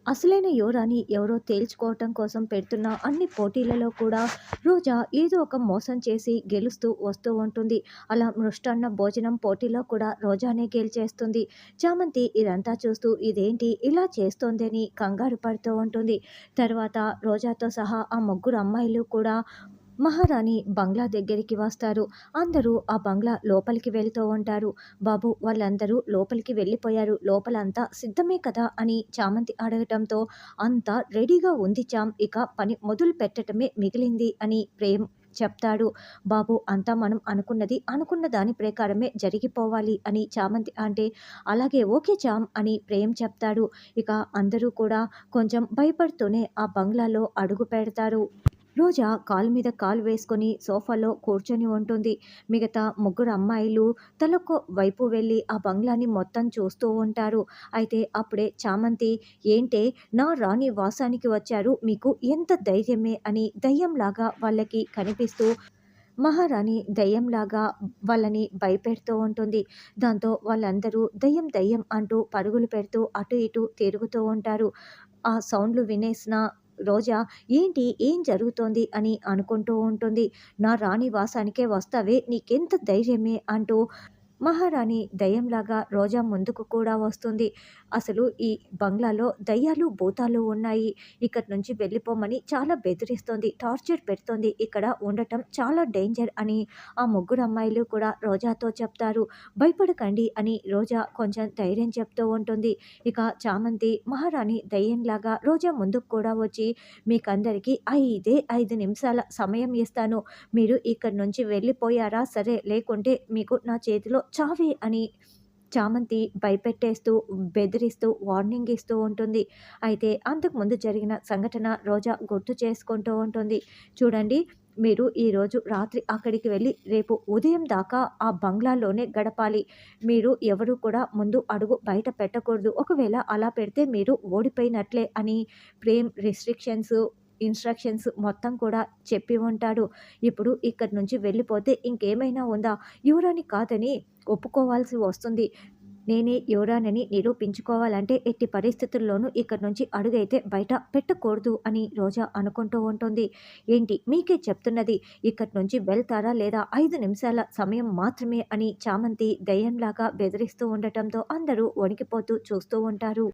అసలైన యువరాణి ఎవరో తేల్చుకోవటం కోసం పెడుతున్న అన్ని పోటీలలో కూడా రోజా ఏదో ఒక మోసం చేసి గెలుస్తూ వస్తూ ఉంటుంది. అలా మృష్టాన్న భోజనం పోటీలో కూడా రోజానే గెలిచేస్తుంది. చామంతి ఇదంతా చూస్తూ ఇదేంటి ఇలా చేస్తోంది అని కంగారు పడుతూ ఉంటుంది. తర్వాత రోజాతో సహా ఆ ముగ్గురు అమ్మాయిలు కూడా మహారాణి బంగ్లా దగ్గరికి వస్తారు. అందరూ ఆ బంగ్లా లోపలికి వెళ్తూ ఉంటారు. బాబు వాళ్ళందరూ లోపలికి వెళ్ళిపోయారు. లోపలంతా సిద్ధమే కదా అని చామంతి అడగటంతో, అంతా రెడీగా ఉంది చామ్, ఇక పని మొదలు పెట్టటమే మిగిలింది అని ప్రేమ్ చెప్తాడు. బాబు అంతా మనం అనుకున్నది అనుకున్న దాని ప్రకారమే జరిగిపోవాలి అని చామంతి అంటే, అలాగే ఓకే చామ్ అని ప్రేమ్ చెప్తాడు. ఇక అందరూ కూడా కొంచెం భయపడుతూనే ఆ బంగ్లాలో అడుగు పెడతారు. రోజా కాలు మీద కాలు వేసుకొని సోఫాలో కూర్చొని ఉంటుంది. మిగతా ముగ్గురు అమ్మాయిలు తలొక వైపు వెళ్ళి ఆ బంగ్లాని మొత్తం చూస్తూ ఉంటారు. అయితే అప్పుడే చామంతి, ఏంటే నా రాణి వాసానికి వచ్చారు, మీకు ఎంత ధైర్యమే అని దయ్యంలాగా వాళ్ళకి కనిపిస్తూ మహారాణి దయ్యంలాగా వాళ్ళని భయపెడుతూ ఉంటుంది. దాంతో వాళ్ళందరూ దయ్యం దయ్యం అంటూ పరుగులు పెడుతూ అటు ఇటు తిరుగుతూ ఉంటారు. ఆ సౌండ్లు వినేసిన రోజా, ఏంటి ఏం జరుగుతోంది అని అనుకుంటూ ఉంటుంది. నా రాణి వాసానికే వస్తావే, నీకెంత ధైర్యమే అంటూ మహారాణి దయ్యంలాగా రోజా ముందుకు కూడా వస్తుంది. అసలు ఈ బంగ్లాలో దయ్యాలు భూతాలు ఉన్నాయి, ఇక్కడి నుంచి వెళ్ళిపోమని చాలా బెదిరిస్తోంది, టార్చర్ పెడుతోంది, ఇక్కడ ఉండటం చాలా డేంజర్ అని ఆ ముగ్గురు అమ్మాయిలు కూడా రోజాతో చెప్తారు. భయపడకండి అని రోజా కొంచెం ధైర్యం చెప్తూ ఉంటుంది. ఇక చామంతి మహారాణి దయ్యంలాగా రోజా ముందుకు కూడా వచ్చి, మీకందరికీ 5 నిమిషాల సమయం ఇస్తాను, మీరు ఇక్కడి నుంచి వెళ్ళిపోయారా సరే, లేకుంటే మీకు నా చేతిలో చావే అని చామంతి భయపెట్టేస్తూ, బెదిరిస్తూ, వార్నింగ్ ఇస్తూ ఉంటుంది. అయితే అంతకుముందు జరిగిన సంఘటన రోజా గుర్తు చేసుకుంటూ ఉంటుంది. చూడండి, మీరు ఈరోజు రాత్రి అక్కడికి వెళ్ళి రేపు ఉదయం దాకా ఆ బంగ్లాలోనే గడపాలి. మీరు ఎవరు కూడా ముందు అడుగు బయట పెట్టకూడదు. ఒకవేళ అలా పెడితే మీరు ఓడిపోయినట్లే అని ప్రేమ్ ఇన్స్ట్రక్షన్స్ మొత్తం కూడా చెప్పి ఉంటాడు. ఇప్పుడు ఇక్కడి నుంచి వెళ్ళిపోతే ఇంకేమైనా ఉందా? యువరాణి కాదని ఒప్పుకోవాల్సి వస్తుంది. నేనే యువరాణిని నిరూపించుకోవాలంటే ఎట్టి పరిస్థితుల్లోనూ ఇక్కడి నుంచి అడుగైతే బయట పెట్టకూడదు అని రోజా అనుకుంటూ ఉంటుంది. ఏంటి మీకే చెప్తున్నది, ఇక్కడి నుంచి వెళ్తారా లేదా, 5 నిమిషాల సమయం మాత్రమే అని చామంతి దయ్యంలాగా బెదిరిస్తూ ఉండటంతో అందరూ వణికిపోతూ చూస్తూ ఉంటారు.